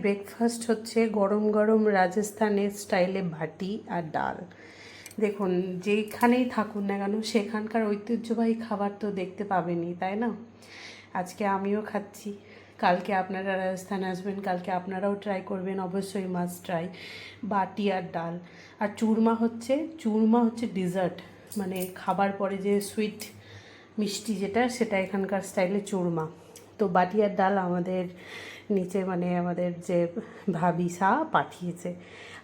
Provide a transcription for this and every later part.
Breakfast হচ্ছে গরম গরম রাজস্থানের স্টাইলে ভাটি আর ডাল। দেখুন, যেখানেই থাকুন না কেন সেখানকার ঐতিহ্যবাহী খাবার তো দেখতে পাবেনই, তাই না? আজকে আমিও খাচ্ছি, কালকে আপনারা রাজস্থান আসবেন, কালকে আপনারাও ট্রাই করবেন, অবশ্যই মাস্ট ট্রাই বাটি আর ডাল। আর চুরমা হচ্ছে ডিজার্ট, মানে খাবার পরে যে সুইট মিষ্টি যেটা, সেটা এখানকার স্টাইলে চুরমা। তো বাটি আর ডাল আমাদের নিচে মানে আমাদের যে ভাবিসা পাঠিয়েছে।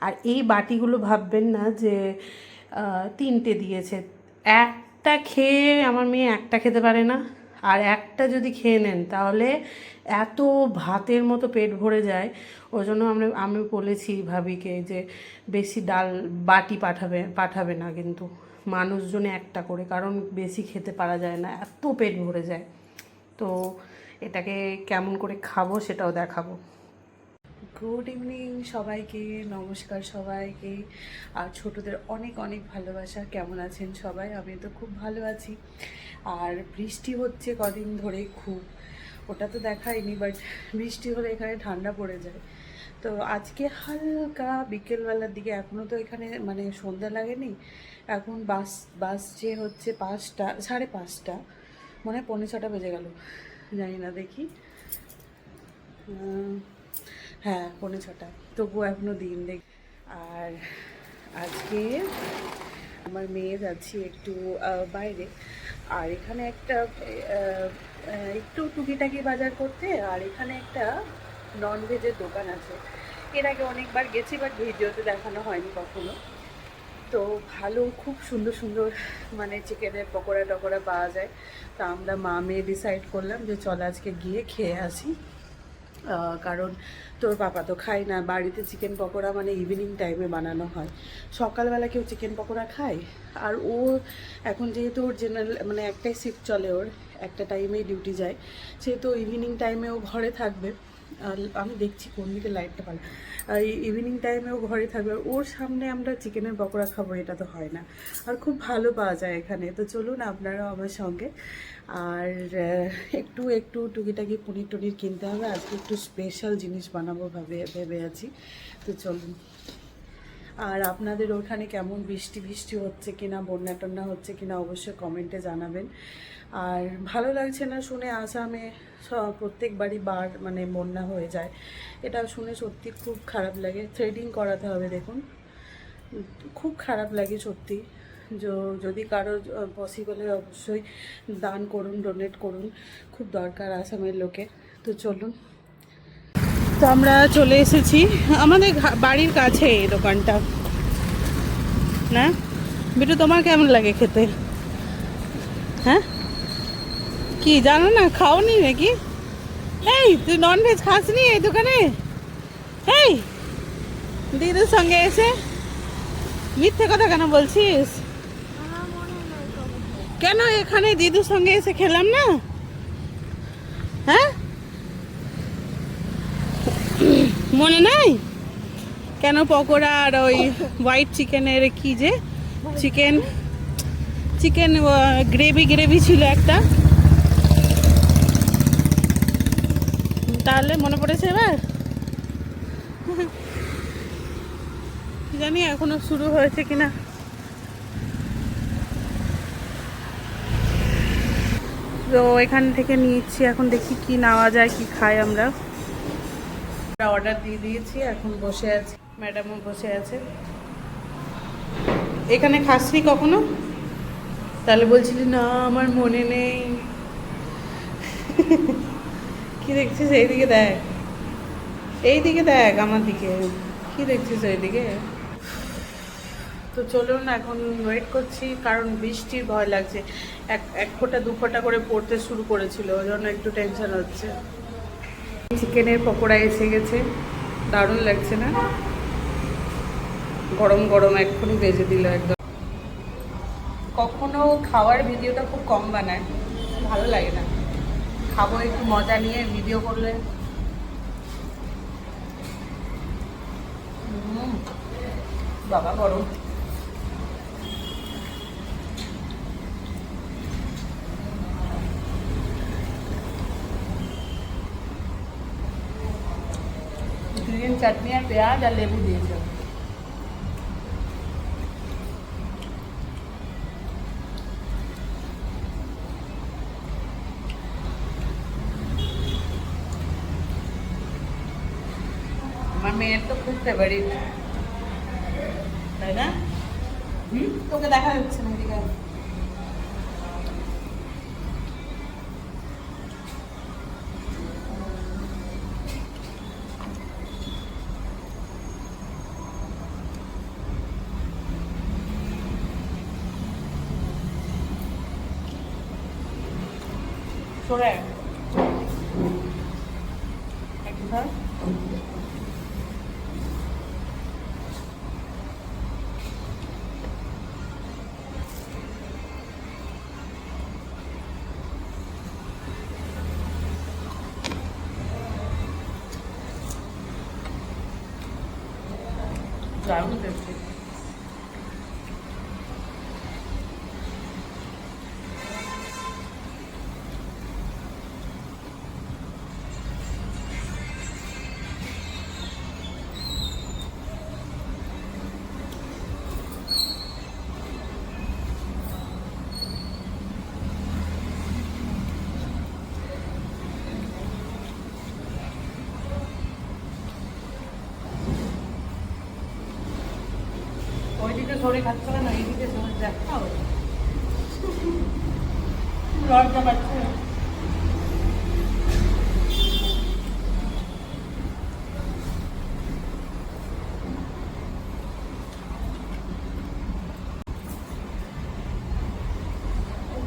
আর এই বাটিগুলো ভাববেন না যে 3টে দিয়েছে। একটা খেয়ে আমার মেয়ে একটা খেতে পারে না, আর একটা যদি খেয়ে নেন তাহলে এত ভাতের মতো পেট ভরে যায়। ওই জন্য আমি বলেছি ভাবিকে যে বেশি ডাল বাটি পাঠাবে না, কিন্তু মানুষজনে একটা করে, কারণ বেশি খেতে পারা যায় না, এত পেট ভরে যায়। তো এটাকে কেমন করে খাবো সেটাও দেখাবো। গুড ইভিনিং সবাইকে, নমস্কার সবাইকে, আর ছোটদের অনেক অনেক ভালোবাসা। কেমন আছেন সবাই? আমি তো খুব ভালো আছি। আর বৃষ্টি হচ্ছে কদিন ধরে খুব, ওটা তো দেখায়নি, বাট বৃষ্টি হলে এখানে ঠান্ডা পড়ে যায়। তো আজকে হালকা বিকেলবেলার দিকে, এখনও তো এখানে মানে সন্ধ্যা লাগেনি, এখন বাস যে হচ্ছে 5টা, 5:30, মনে হয় 5:45 বেজে গেল, জানি না, দেখি, হ্যাঁ 5:45, তবুও এখনও দিন দেখ। আর আজকে আমার মেয়ে যাচ্ছি একটু বাইরে, আর এখানে একটা একটু টুকিটাকি বাজার করতে, আর এখানে একটা ননভেজের দোকান আছে। এর আগে অনেকবার গেছি, বাট ভিডিওতে দেখানো হয়নি কখনো। তো ভালো, খুব সুন্দর সুন্দর মানে চিকেনের পকোড়া টকোড়া পাওয়া যায়। তা আমরা মা মেয়ে ডিসাইড করলাম যে চল আজকে গিয়ে খেয়ে আসি, কারণ তোর পাপা তো খায় না। বাড়িতে চিকেন পকোড়া মানে ইভিনিং টাইমে বানানো হয়, সকালবেলা কেউ চিকেন পকোড়া খায়? আর ও এখন যেহেতু ওর জেনারেল মানে একটাই শিফট চলে, ওর একটা টাইমেই ডিউটি যায়, সেহেতু ইভিনিং টাইমে ও ঘরে থাকবে। আমি দেখছি কোন দিকে লাইটটা পালা, ইভিনিং টাইমে ও ঘরে থাকবে, ওর সামনে আমরা চিকেনের পকোড়া খাবো এটা তো হয় না। আর খুব ভালো পাওয়া যায় এখানে, তো চলুন আপনারাও আমার সঙ্গে। আর একটু একটু টুকিটাকি পনির টনির কিনতে হবে, আজকে একটু স্পেশাল জিনিস বানাবো ভেবে আছি, তো চলুন। আর আপনাদের ওখানে কেমন বৃষ্টি হচ্ছে কিনা, বন্যা টন্যা হচ্ছে কিনা অবশ্যই কমেন্টে জানাবেন। আর ভালো লাগছে না শুনে, আসামে প্রত্যেকবারই মানে বন্যা হয়ে যায়, এটা শুনে সত্যি খুব খারাপ লাগে। থ্রেডিং করাতে হবে, দেখুন খুব খারাপ লাগে সত্যি। যদি কারো পসিবল হয় অবশ্যই দান করুন, ডোনেট করুন, খুব দরকার আসামের লোকে। তো চলুন, তো আমরা চলে এসেছি আমাদের বাড়ির কাছে এই দোকানটা। না বিটু, তোমার কেমন লাগে খেতে? হ্যাঁ, কি জানো না, খাওনি নাকি? এই তুই ননভেজ খাসনি এই দোকানে? এই দিদির সঙ্গে এসে মিথ্যে কথা কেন বলছিস? কেন এখানে দিদির সঙ্গে এসে খেলাম না? হ্যাঁ, মনে নাই কেন? পকোড়া আর ওই হোয়াইট চিকেনের কি যে চিকেন গ্রেভি ছিল একটা, তাহলে মনে পড়েছে এবার? জানি এখনো শুরু হয়েছে কিনা। তো এখান থেকে নিচ্ছি, এখন দেখি কি নেওয়া যায়, কি খাই আমরা। অর্ডার দিয়ে দিয়েছি, এখন বসে আছি, ম্যাডামও বসে আছে। এখানে খাসনি কখনো? তাহলে বলছিলি না আমার মনে নেই। কি দেখছিস? এইদিকে দেখ, এইদিকে দেখ, আমার দিকে কি দেখছিস? এইদিকে। তো চলুন, এখন ওয়েট করছি, কারণ বৃষ্টির ভয় লাগছে। এক ফোঁটা 2 ফোঁটা করে পড়তে শুরু করেছিল, ওই জন্য একটু টেনশন হচ্ছে। চিকেনের পকোড়া এসে গেছে, দারুণ লাগছে না? গরম গরম এক্ষুনি ভেজে দিল একদম। কখনো খাওয়ার ভিডিওটা খুব কম বানায়, ভালো লাগে না। খাবো একটু মজা নিয়ে ভিডিও করলে। বাবা গরম। গ্রিন চাটনি আর পেঁয়াজ আর লেবু দিয়েছে। আমার মেয়ের তো খুব ফেভারিট, তাই না? তোকে দেখা যাচ্ছে না, এদিকে আয়। সরে আয়। একটু ধর। দারুণ টেস্টি। ওইদিকে সরে খাচ্ছে না, এইদিকে সরে দেখাও, লজ্জা পাচ্ছে।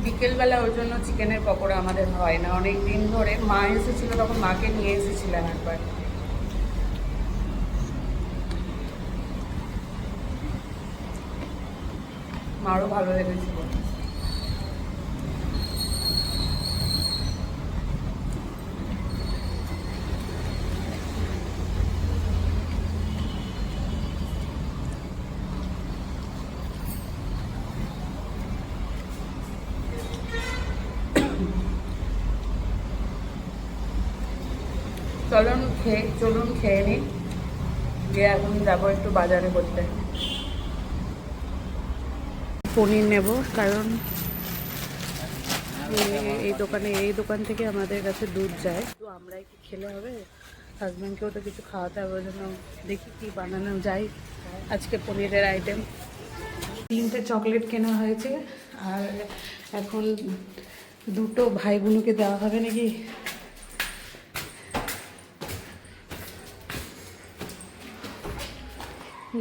বিকেলবেলা ওই জন্য চিকেনের পকোড়া আমাদের হয় না অনেক দিন ধরে। মা এসেছিল তখন মাকে নিয়ে এসেছিলাম একবার। মারও ভালো লেগেছিল। চলুন খেয়ে নিই, গিয়ে এখন যাবো একটু বাজারে করতে। পনির নেব, কারণ এই দোকান থেকে আমাদের কাছে দুধ যায়, তো আমরাই কি খেলে হবে, হাজব্যান্ডকেও তো কিছু খাওয়াতে হবে। ওই জন্য দেখি কি বানানো যায় আজকে পনিরের আইটেম। 3টে চকলেট কেনা হয়েছে, আর এখন 2টো ভাই বোনকে দেওয়া হবে নাকি।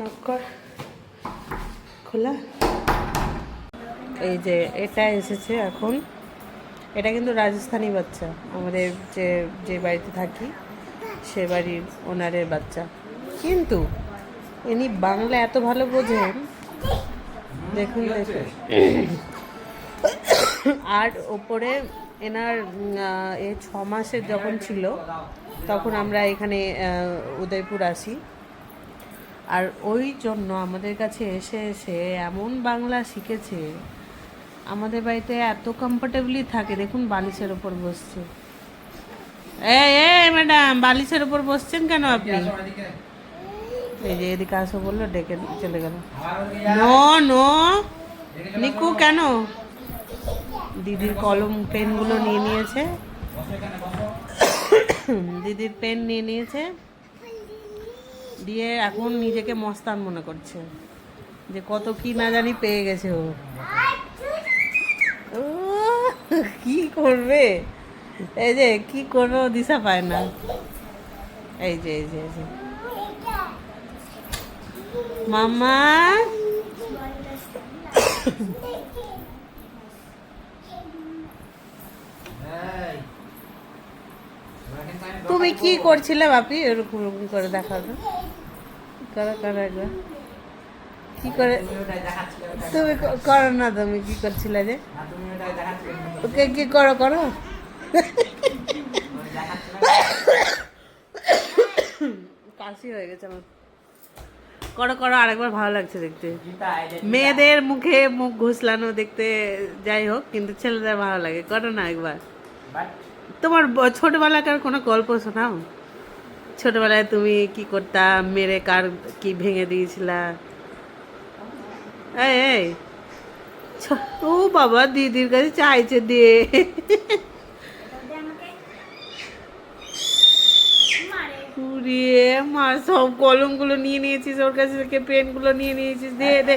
নক্কর খোলা। এই যে এটা এসেছে এখন, এটা কিন্তু রাজস্থানী বাচ্চা, আমাদের যে বাড়িতে থাকি সে বাড়ির ওনারের বাচ্চা, কিন্তু ইনি বাংলা এত ভালো বোঝেন, দেখুন দেখুন। আর ওপরে এনার 6 মাসের যখন ছিল তখন আমরা এখানে উদয়পুর আসি, আর ওই জন্য আমাদের কাছে এসে এসে এমন বাংলা শিখেছে, আমাদের বাড়িতে এত কমফোর্টেবলি থাকে। দেখুন বালিশের ওপর বসছে। ম্যাডাম, বালিশের ওপর বসছেন কেন আপনি? এই যে এদিকে আসো বললো, ডেকে চলে গেল। নো নিকু, কেন? দিদির কলম পেনগুলো নিয়ে নিয়েছে, দিদির পেন নিয়ে নিয়েছে, দিয়ে এখন নিজেকে মস্তান মনে করছে যে কত কি না জানি পেয়ে গেছে ও। কি করবে, এই যে কি কোনো দিশা পায় না। এই যে মামা, তুমি কি করছিলে বাপি? এরকম করে দেখাবে, করো একবার। কি করে তুমি করো না, তুমি কি করছিলে যে? ওকে কি করো কাশি হয়ে গেছে আমার। করো আরেকবার, ভালো লাগছে দেখতে। মেয়েদের মুখে মুখ ঘুষলানো দেখতে যাই হোক, কিন্তু ছেলেদের ভালো লাগে। করো না একবার। তোমার ছোটবেলাকার কোনো গল্প শোনাও। ছোটবেলায় তুমি কি করতা, মেরে কার কি ভেঙে দিয়েছিলা? এই এই ও বাবা, দিদির কাছে চাইছে দিয়ে। উড়িয়ে মা, সব কলমগুলো নিয়ে নিয়েছিস ওর কাছ থেকে, পেনগুলো নিয়ে নিয়েছিস। দে দে।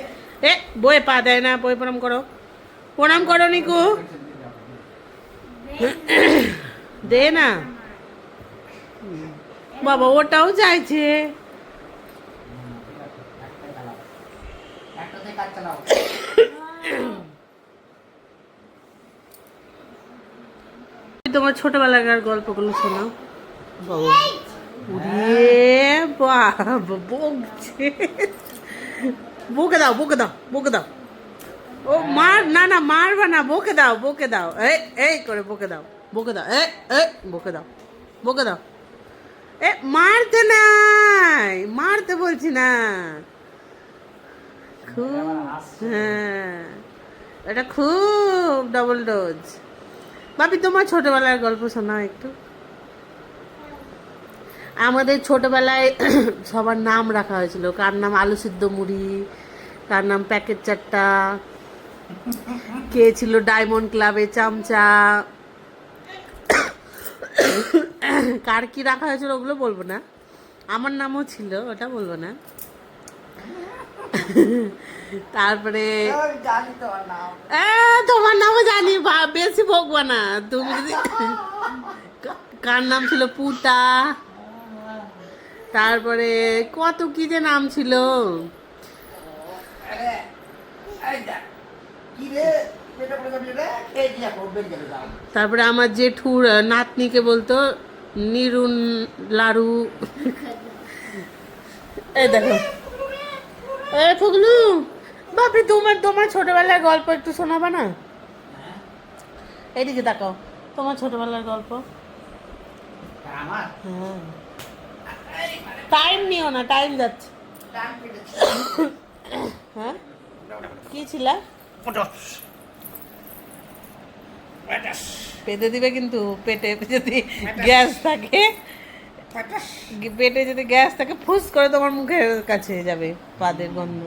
এ বই পা দেয় না, বই প্রণাম করো, প্রণাম করো নিকু। দে না বাবা, ওটাও চাইছে। তোমার ছোটবেলাকার গল্পগুলো শোনাও বাবা। উড়িয়ে বাবা, বকছে। বকে দাও, বকে দাও, বকে দাও। ও মার না, না মারবা না, বকে দাও, বকে দাও। এই এই করে বকে দাও, বকে দাও। এ এ বকে দাও, বকে দাও। এ মারতে নাই, মারতে বলছি না। খুব, হ্যাঁ এটা খুব ডবল ডোজ। বাপি তোমার ছোটবেলার গল্প শোনাও একটু। আমাদের ছোটবেলায় সবার নাম রাখা হয়েছিল, কার নাম আলু সিদ্ধ মুড়ি, কার নাম প্যাকেট চারটা, কে ছিল ডায়মন্ড ক্লাবে চামচা, কার কি রাখা হয়েছিল ওগুলো বলবো না। আমার নামও ছিল, ওটা বলবো না। তারপরে তোমার নামও জানি, বেশি বকবো না তুমি যদি। কার নাম ছিল পুতা, তারপরে কত কি যে নাম ছিল। তারপরে আমার জেঠুর নাতনিকে বলতো নিরুন লাড়ু। এই দেখো, এ ফুগলু, বাপরে তোমার তোমার ছোটবেলার গল্প একটু শোনাবা না? এইদিকে তাকাও, তোমার ছোটবেলার গল্প। হ্যাঁ, টাইম নিও না, টাইম যাচ্ছে। হ্যাঁ, কি ছিল? পেতে দিবে কিন্তু, পেটে যদি গ্যাস থাকে, পেটে যদি গ্যাস থাকে ফুস করে তোমার মুখের কাছে যাবে পাদের গন্ধ।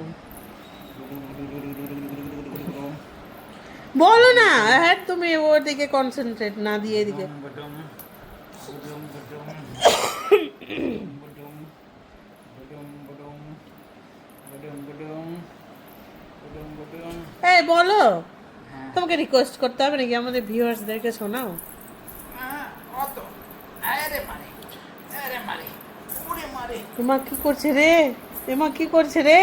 বলো না, হ্যাঁ তুমি ওর দিকে কনসেন্ট্রেট না দিয়ে এদিকে। এই বলো, তোমাকে রিকোয়েস্ট করতে হবে নাকি? আমাদের ভিউয়ার্সদেরকে শোনাও। তোমার কি করছে রে? এমা কি করছে রে?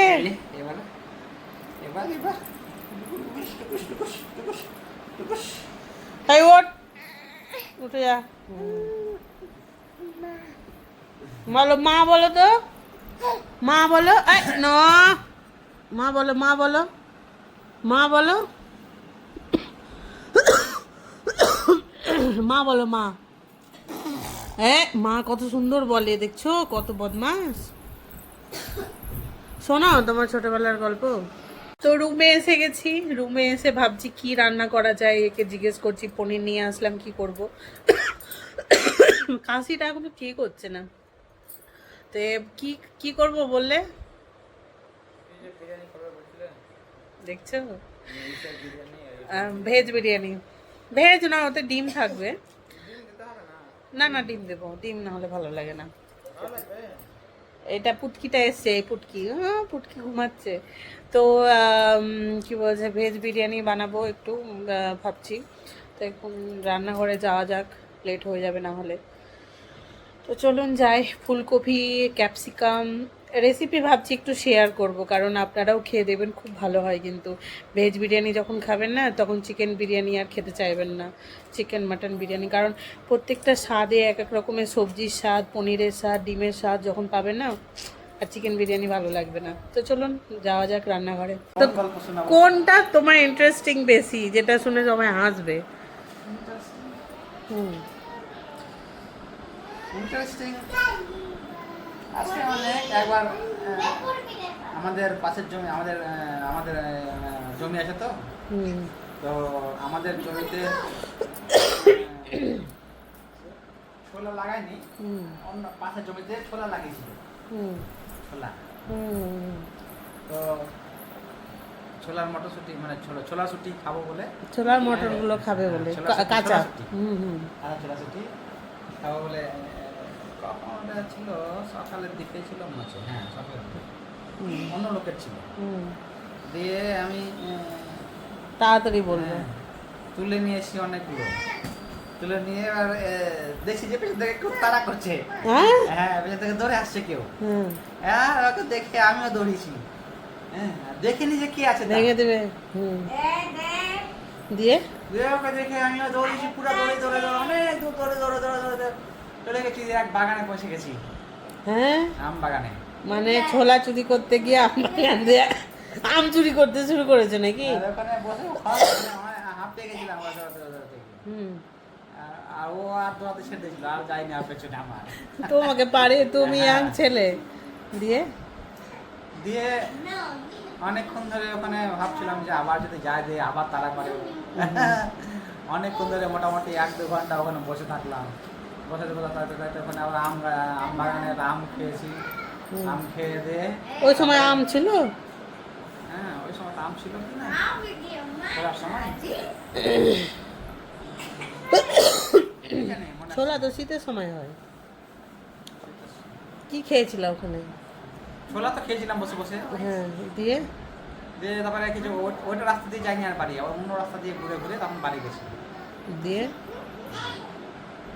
এই ওঠ, উঠে যা। বলো মা, বলো তো মা, বলো। এই না, মা বলো, মা বলো, মা বলো, মা বলো, মা। মা কত সুন্দর বলে, দেখছো কত বদমাস। শোনাও তোমার ছোটবেলার গল্প। তো রুমে এসে গেছি, রুমে এসে ভাবছি কি রান্না করা যায়, একে জিজ্ঞেস করছি পনির নিয়ে আসলাম কি করব। কাশিটা এখনো ঠিক হচ্ছে না, তো কি কি করব বললে? দেখছো, ভেজ বিরিয়ানি। ভেজ না, ওতে ডিম থাকবে। না না, ডিম দেবো, ডিম না হলে ভালো লাগে না। এটা পুটকিটা এসছে, এই পুটকি, পুটকি ঘুমাচ্ছে। তো কি বলছে, ভেজ বিরিয়ানি বানাবো একটু, ভাবছি। তো এখন রান্নাঘরে যাওয়া যাক, লেট হয়ে যাবে না হলে। তো চলুন যাই। ফুলকপি, ক্যাপসিকাম রেসিপি ভাবছি একটু শেয়ার করব, কারণ আপনারাও খেয়ে দেবেন, খুব ভালো হয় কিন্তু। ভেজ বিরিয়ানি যখন খাবেন না, তখন চিকেন বিরিয়ানি আর খেতে চাইবেন না, চিকেন মাটন বিরিয়ানি। কারণ প্রত্যেকটা স্বাদে এক এক রকমের সবজির স্বাদ, পনিরের স্বাদ, ডিমের স্বাদ যখন পাবেন না, আর চিকেন বিরিয়ানি ভালো লাগবে না। তো চলুন যাওয়া যাক রান্নাঘরে। তো কোনটা তোমার ইন্টারেস্টিং বেশি, যেটা শুনে সবাই হাসবে? ইন্টারেস্টিং আজকে একবার আমাদের পাশের জমি, আমাদের আমাদের জমি আছে, তো তো আমাদের জমিতে ছোলা লাগাইনি, হুম অন্য পাশের জমিতে ছোলা লাগিয়েছিল। হুম ছোলা হুম তো ছোলার মটরশুঁটি মানে ছোলা শুঁটি খাবো বলে, ছোলার মটরগুলো খাবে বলে কাঁচা। হুম হুম ছোলা শুঁটি খাবো বলে কখন ওটা ছিল, সকালের দিকে ছিল মনে হচ্ছে, হ্যাঁ সকালের দিকে, অন্য লোকের ছিল। হুম দিয়ে আমি তাড়াতাড়ি বলবো। তুলে নিয়ে এসেছি অনেকগুলো, তুলে নিয়ে এবার দেখছি যে পেছন থেকে খুব তাড়া করছে। হ্যাঁ হ্যাঁ, পেছন থেকে দৌড়ে আসছে কেউ। হুম হ্যাঁ, ওকে দেখে আমিও দৌড়িয়েছি। হ্যাঁ, দেখিনি যে কি আছে তা। ভেঙে দেবে। হুম দিয়ে দিয়ে ওকে দেখে আমিও দৌড়িয়েছি, পুরো দৌড়ে দৌড়ে দৌড়ে অনেক দূর দৌড়ে দৌড়ে দৌড়ে দৌড়ে চলে গেছি, এক বাগানে পৌঁছে গেছি, হ্যাঁ আম বাগানে। মানে ছোলা চুরি করতে গিয়ে আম বাগান দিয়ে আম চুরি করতে শুরু করেছে নাকি? আর ওখানে বসে হাঁপ পেয়ে গেছিলাম আমার দৌড়াতে দৌড়াতে। হুম আর ও আর দৌড়াতে ছেড়ে দিয়েছিল, আর যাইনি আর পেছনে আমার। তোমাকে পারে, তুমি ইয়াং ছেলে। দিয়ে দিয়ে অনেকক্ষণ ধরে ওখানে ভাবছিলাম যে আবার যদি যায় দিয়ে আবার তাড়া করে। অনেকক্ষণ ধরে মোটামুটি 1-2 ঘন্টা ওখানে বসে থাকলাম, বসে থাকতে ওখানে আবার আম বাগানে আম খেয়েছি। আম খেয়ে দিয়ে ওই সময় আম ছিল? হ্যাঁ, ওই সময় আম ছিল কি না খোলার সময়, ছোলা তো শীতের সময় হয়। কি খেয়েছিল ওখানে? ছোলা তো খেয়েছিলাম বসে বসে। হ্যাঁ দিয়ে দিয়ে তারপরে কিছু ওইটা রাস্তা দিয়ে যাইনি আর বাড়ি, আবার অন্য রাস্তা দিয়ে ঘুরে ঘুরে তখন বাড়ি গেছি। দিয়ে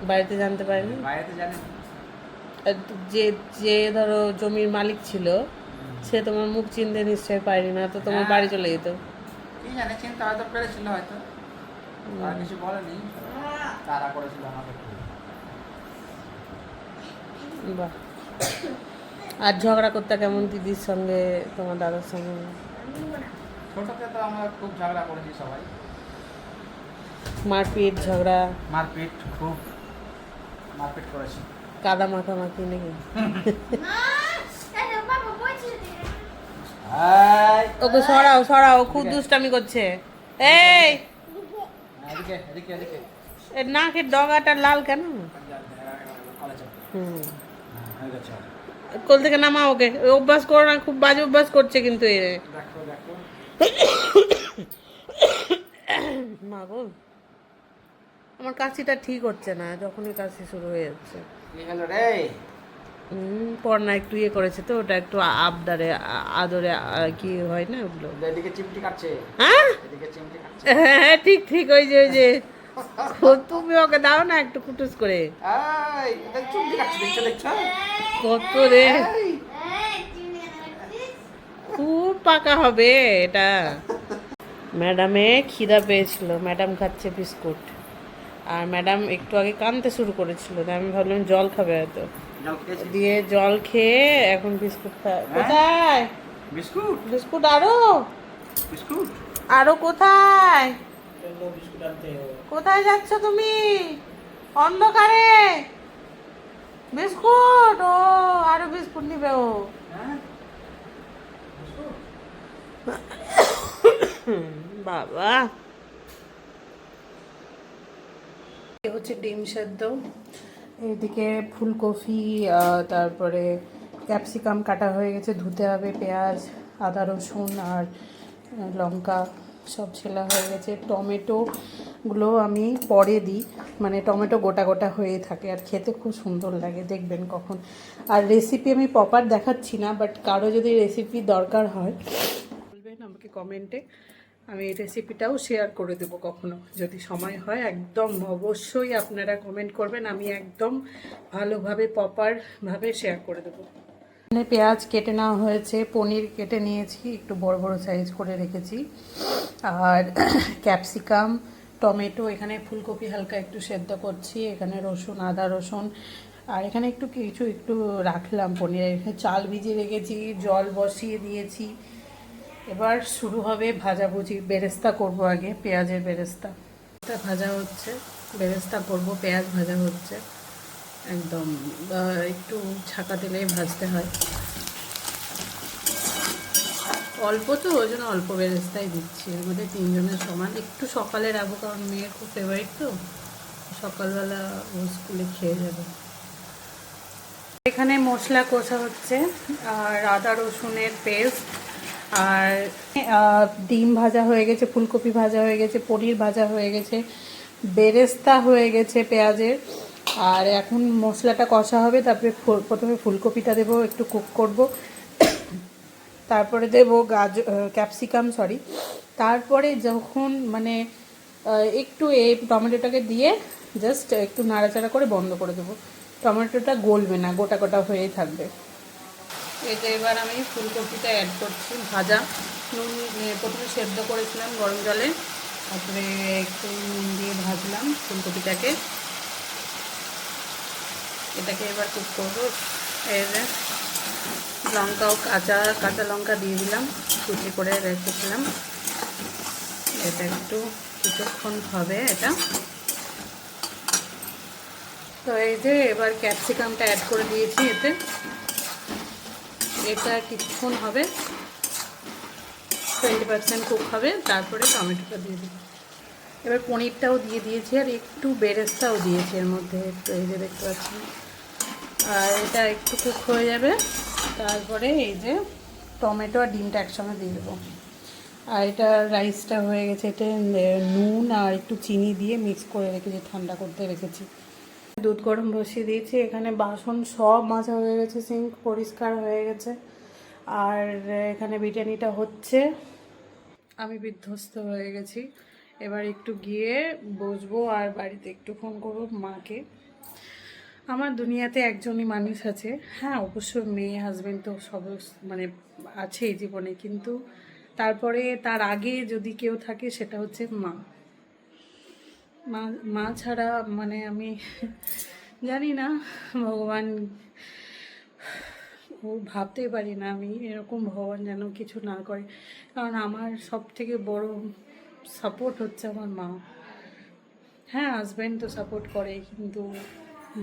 বাড়িতে জানতে পারেনি? বাইরেতে জানি আর যে যে ধরো জমির মালিক ছিল সে তোমার মুখ চিনতে নিশ্চয়ই পারেনি, না তো তোমার বাড়ি চলে যেত। কি জানে, চিন্তা হয়তো পেরেছিল, হয়তো আর কিছু বলেনি, তারা করেছিল আমাকে। বাহ। আর ঝগড়া করতে কেমন দিদির সঙ্গে তোমার দাদার সঙ্গে? ছোটতে তো আমরা খুব ঝগড়া করেছি সবাই, মারপিট ঝগড়া? মারপিট, খুব মারপিট করেছি। কাদা মাখামাখি নাকি? ওকে সরাও সরাও, খুব দুষ্টামি করছে। এই এদিকে এদিকে এদিকে এর নাকের ডগাটা লাল কেন? হুম হয়ে গেছে। কোল থেকে নামা ওকে, অভ্যাস করো না, খুব বাজে অভ্যাস করছে কিন্তু এ। দেখো দেখো মা গো, আমার কাশিটা ঠিক হচ্ছে না, যখনই কাশি শুরু হয়ে যাচ্ছে। কি হলো রে? পড়না একটু ইয়ে করেছে তো, ওটা একটু আবদারে আদরে কি হয় না ওগুলো। এদিকে চিমটি কাটছে, হ্যাঁ এদিকে চিমটি কাটছে। হ্যাঁ ঠিক ঠিক, ওই যে তুমি ওকে দাও না একটু কুটুস করে। এই এটা চিমটি কাটছে, দেখছো দেখছো? কত রে, এই, খুব পাকা হবে এটা। ম্যাডামে খিদা পেয়েছিল, ম্যাডাম খাচ্ছে বিস্কুট, আর ম্যাডাম একটু আগে কাঁদতে শুরু করেছিল, তাই আমি ভাবলাম জল খাবে হয়তো, জল খেয়েছিস? দিয়ে জল খেয়ে এখন বিস্কুট খায়। কোথায় বিস্কুট? বিস্কুট? আরো বিস্কুট? আরো কোথায়? বিস্কুট আনতে কোথায় যাচ্ছ তুমি অন্ধকারে? বিস্কুট? ও আরো বিস্কুট নিবে ও। হ্যাঁ বাবা, এ হচ্ছে ডিম সেদ্ধ, এদিকে ফুলকপি, তারপরে ক্যাপসিকাম কাটা হয়ে গেছে, ধুতে হবে, পেঁয়াজ, আদা রসুন আর লঙ্কা সব ছেলা হয়ে গেছে। টমেটোগুলো আমি পরে দিই, মানে টমেটো গোটা গোটা হয়ে থাকে আর খেতে খুব সুন্দর লাগে, দেখবেন কখন। আর রেসিপি আমি প্রপার দেখাচ্ছি না, বাট কারো যদি রেসিপি দরকার হয় বলবেন আমাকে কমেন্টে, আমি এই রেসিপিটাও শেয়ার করে দেবো কখনো যদি সময় হয়। একদম অবশ্যই আপনারা কমেন্ট করবেন, আমি একদম ভালোভাবে প্রপারভাবে শেয়ার করে দেবো। এখানে পেঁয়াজ কেটে নেওয়া হয়েছে, পনির কেটে নিয়েছি, একটু বড় বড় সাইজ করে রেখেছি, আর ক্যাপসিকাম, টমেটো, এখানে ফুলকপি হালকা একটু সেদ্ধ করছি, এখানে রসুন, আদা রসুন, আর এখানে একটু রাখলাম পনিরের, এখানে চাল ভিজিয়ে রেখেছি, জল বসিয়ে দিয়েছি। এবার শুরু হবে ভাজাভুজি, বেরেস্তা করব আগে, পেঁয়াজের বেরেস্তা ভাজা হচ্ছে, বেরেস্তা করব, পেঁয়াজ ভাজা হচ্ছে, একদম একটু ছাকা তেলে ভাজতে হয়, অল্প তো ওই জন্য অল্প বেরেস্তাই দিচ্ছি, এর মধ্যে 3 জনের সমান। একটু সকালে রাখবো কারণ মেয়ের খুব ফেভারিট তো, সকালবেলা ও স্কুলে খেয়ে যাবে। এখানে মশলা কষা হচ্ছে, আর আদা রসুনের পেস্ট, আর ডিম ভাজা হয়ে গেছে, ফুলকপি ভাজা হয়ে গেছে, পনির ভাজা হয়ে গেছে, বেরেস্তা হয়ে গেছে পেঁয়াজের। আর এখন মশলাটা কষা হবে, তারপরে প্রথমে ফুলকপিটা দেবো, একটু কুক করব, তারপরে দেবো ক্যাপসিকাম, তারপরে যখন মানে একটু এই টমেটোটাকে দিয়ে জাস্ট একটু নাড়াচাড়া করে বন্ধ করে দেবো। টমেটোটা গলবে না, গোটা গোটা হয়েই থাকবে। এটা এবার আমি ফুলকপিটা অ্যাড করছি, ভাজা নুন প্রথমে সেদ্ধ করেছিলাম গরম জলে, তারপরে একটু নুন দিয়ে ভাজলাম ফুলকপিটাকে। এটাকে এবার কুক করবো। এর লঙ্কাও কাঁচা লঙ্কা দিয়ে দিলাম, কুচি করে রেখেছিলাম। এটা একটু কিছুক্ষণ হবে এটা। তো এই যে এবার ক্যাপসিকামটা অ্যাড করে দিয়েছি এতে। এটা কিছুক্ষণ হবে, 20% কুক হবে, তারপরে টমেটোটা দিয়ে দেবো। এবার পনিরটাও দিয়ে দিয়েছি, আর একটু বেরেস্তাও দিয়েছি এর মধ্যে, একটু এই যে দেখতে পাচ্ছি। আর এটা একটু কুক হয়ে যাবে, তারপরে এই যে টমেটো আর ডিমটা একসঙ্গে দিয়ে দেবো। আর এটা রাইসটা হয়ে গেছে, এটা নুন আর একটু চিনি দিয়ে মিক্স করে রেখেছি, ঠান্ডা করতে রেখেছি। দুধ গরম বসিয়ে দিয়েছি, এখানে বাসন সব মাজা হয়ে গেছে, সিঙ্ক পরিষ্কার হয়ে গেছে। আর এখানে বিরিয়ানিটা হচ্ছে। আমি বিধ্বস্ত হয়ে গেছি, এবার একটু গিয়ে বসবো আর বাড়িতে একটু ফোন করবো মাকে। আমার দুনিয়াতে একজনই মানুষ আছে, হ্যাঁ অবশ্য মেয়ে হাজবেন্ড তো সব মানে আছেই জীবনে, কিন্তু তারপরে তার আগে যদি কেউ থাকে সেটা হচ্ছে মা। মা মা ছাড়া মানে আমি জানি না, ভগবান, ও ভাবতেই পারি না আমি এরকম ভগবান যেন কিছু না করে। কারণ আমার সব থেকে বড় সাপোর্ট হচ্ছে আমার মা। হ্যাঁ হাজব্যান্ড তো সাপোর্ট করে, কিন্তু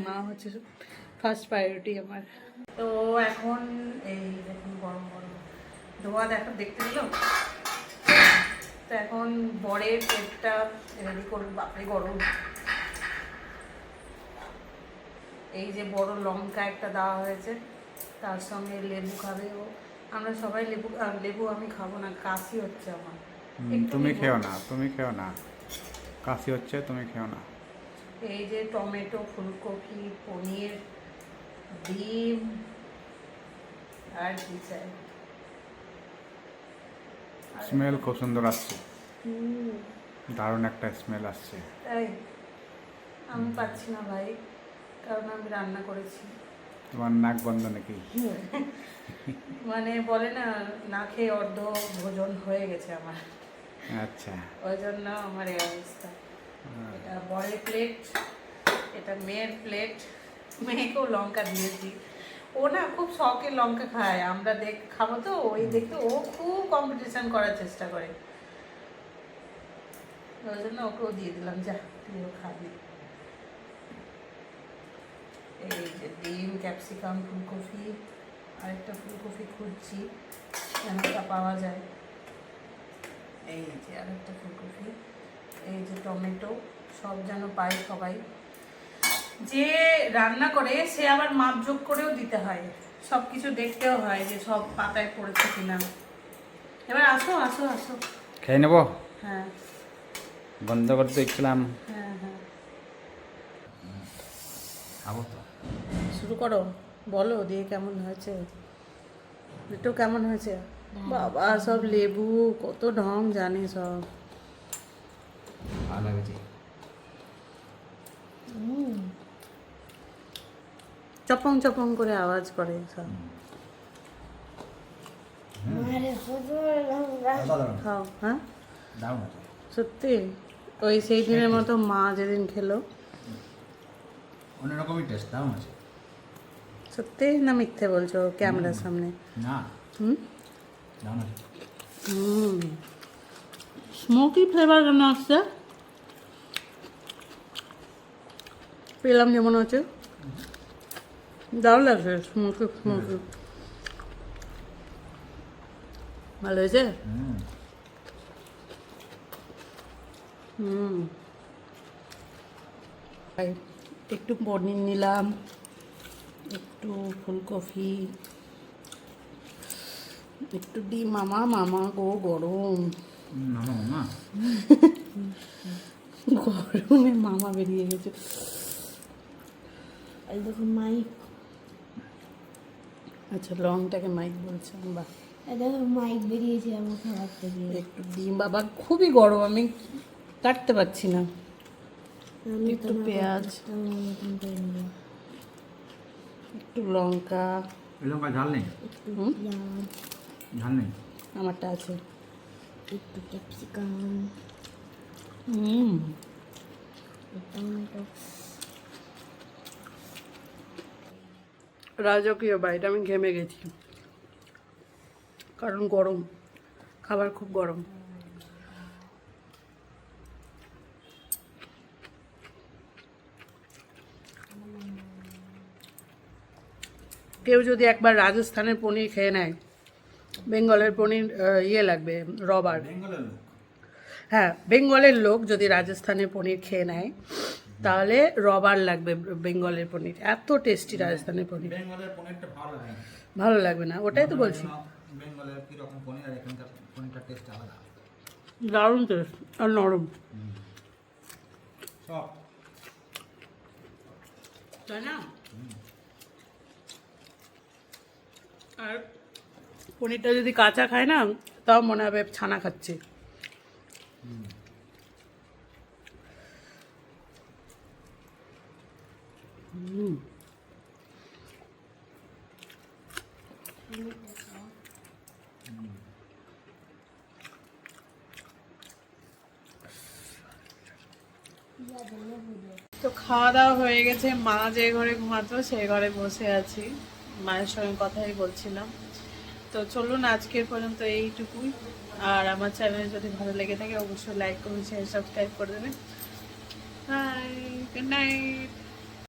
মা হচ্ছে ফার্স্ট প্রায়োরিটি আমার। তো এখন এই দেখুন গরম গরম ধোয়া দেখতে দিল। তো এখন বরের পেটটা রেডি করবো, বাপরে গরম। এই যে বড় লঙ্কা একটা দেওয়া হয়েছে, তার সঙ্গে লেবু খাবে ও। আমরা সবাই লেবু আমি খাবো না, কাশি হচ্ছে আমার। তুমি খেও না, কাশি হচ্ছে, তুমি খেও না। এই যে টমেটো, ফুলকপি, পনির, ডিম, আর কি চাই। স্মেল খুব সুন্দর আসছে, দারুণ একটা স্মেল আসছে। তাই আমি পাচ্ছি না ভাই, কারণ আমি রান্না করেছি। তোমার নাক বন্ধ নাকি? মানে বলে না, না খেয়ে অর্ধ ভোজন হয়ে গেছে আমার। আচ্ছা, ওই জন্য আমার এই অবস্থা। এটা বড়ের প্লেট, এটা মেয়ের প্লেট। মেয়েকেও লঙ্কা দিয়েছি, ও না খুব শখে লঙ্কা খায়, আমরা খাবো তো ওই দেখতে ও খুব কম্পিটিশন করার চেষ্টা করে, ওই জন্য ওকেও দিয়ে দিলাম, যা তুইও খাবি। এই যে ডিম, ক্যাপসিকাম, ফুলকপি, আরেকটা ফুলকপি খুঁজছি একটা পাওয়া যায়। এই যে আরেকটা ফুলকপি, এই যে টমেটো, সব যেন পাই সবাই। যে রান্না করে সে আবার মাপযোগ করেও দিতে হয়, সব কিছু দেখতেও হয় যে সব পাতায় পড়েছে কিনা। এবার আসো আসো আসো, খেয়ে নেবো। হ্যাঁ বন্ধ করতে দেখছিলাম। হ্যাঁ হ্যাঁ, খাবো তো। শুরু করো, বলো দিয়ে কেমন হয়েছে, একটু কেমন হয়েছে। বাবা সব লেবু কত ঢং জানে সব। ভালো লাগছে। চপং চপং করে আওয়াজ করে সব। খাও, হ্যাঁ দারুণ আছে সত্যি। ওই সেই দিনের মতো মা যেদিন খেলো, অন্যরকমই টেস্ট, দারুণ আছে। সত্যি না মিথ্যে বলছো ক্যামেরার সামনে? না, হুম দারুণ আছে। স্মোকি ফ্লেভার কেন আসছে? পেলাম যেমন হচ্ছে, দারুণ লাগছে, স্মোকি স্মোকি। ভালো হয়েছে। একটু পনির নিলাম, একটু ফুলকপি, একটু ডিম। মামা মামা গো গরম, মামা মামা গরমে মামা বেরিয়ে গেছে। এই দেখো মাইক, আচ্ছা লংটাকে মাইক বলছেন, বা এই দেখো মাইক বেরিয়েছে আমার খাবার থেকে। একটু ডিম। বাবা খুবই গরম, আমি কাটতে পারছি না। আমি একটু তোমার পেঁয়াজ, আমার মতন করে নেবো। একটু লঙ্কা। এই লঙ্কা ঝাল নেই, একটু হুম? পেঁয়াজ, ঝাল নেই। আমারটা আছে। একটু ক্যাপসিকাম, হুম, টমেটো। রাজকীয় বাইট, আমি ঘেমে গেছি কারণ গরম, খাবার খুব গরম। কেউ যদি একবার রাজস্থানের পনির খেয়ে নেয়, বেঙ্গলের পনির ইয়ে লাগবে, রবার। বেঙ্গলের লোক হ্যাঁ, বেঙ্গলের লোক যদি রাজস্থানের পনির খেয়ে নেয় তাহলে রবার লাগবে। বেঙ্গলের পনির এত টেস্টি, রাজস্থানের পনির বেঙ্গলের পনিরটা ভালো লাগে না। ভালো লাগবে না, ওটাই তো বলছি। বেঙ্গলের কীরকম পনির আর এখানকার পনিরটার টেস্ট আলাদা। দারুণ টেস্ট আর নরম, সব তাই না? আর পনিরটা যদি কাঁচা খায় না, তাও মনে হবে ছানা খাচ্ছে। হুম। তো খাওয়া দাওয়া হয়ে গেছে, মা যে ঘরে ঘুমাতো সেই ঘরে বসে আছি, মায়ের সঙ্গে কথাই বলছিলাম। তো চলুন আজকের পর্যন্ত এইটুকুই। আর আমার চ্যানেল যদি ভালো লেগে থাকে অবশ্যই লাইক করুন, শেয়ার, সাবস্ক্রাইব করে দেবেন। Bye, good night.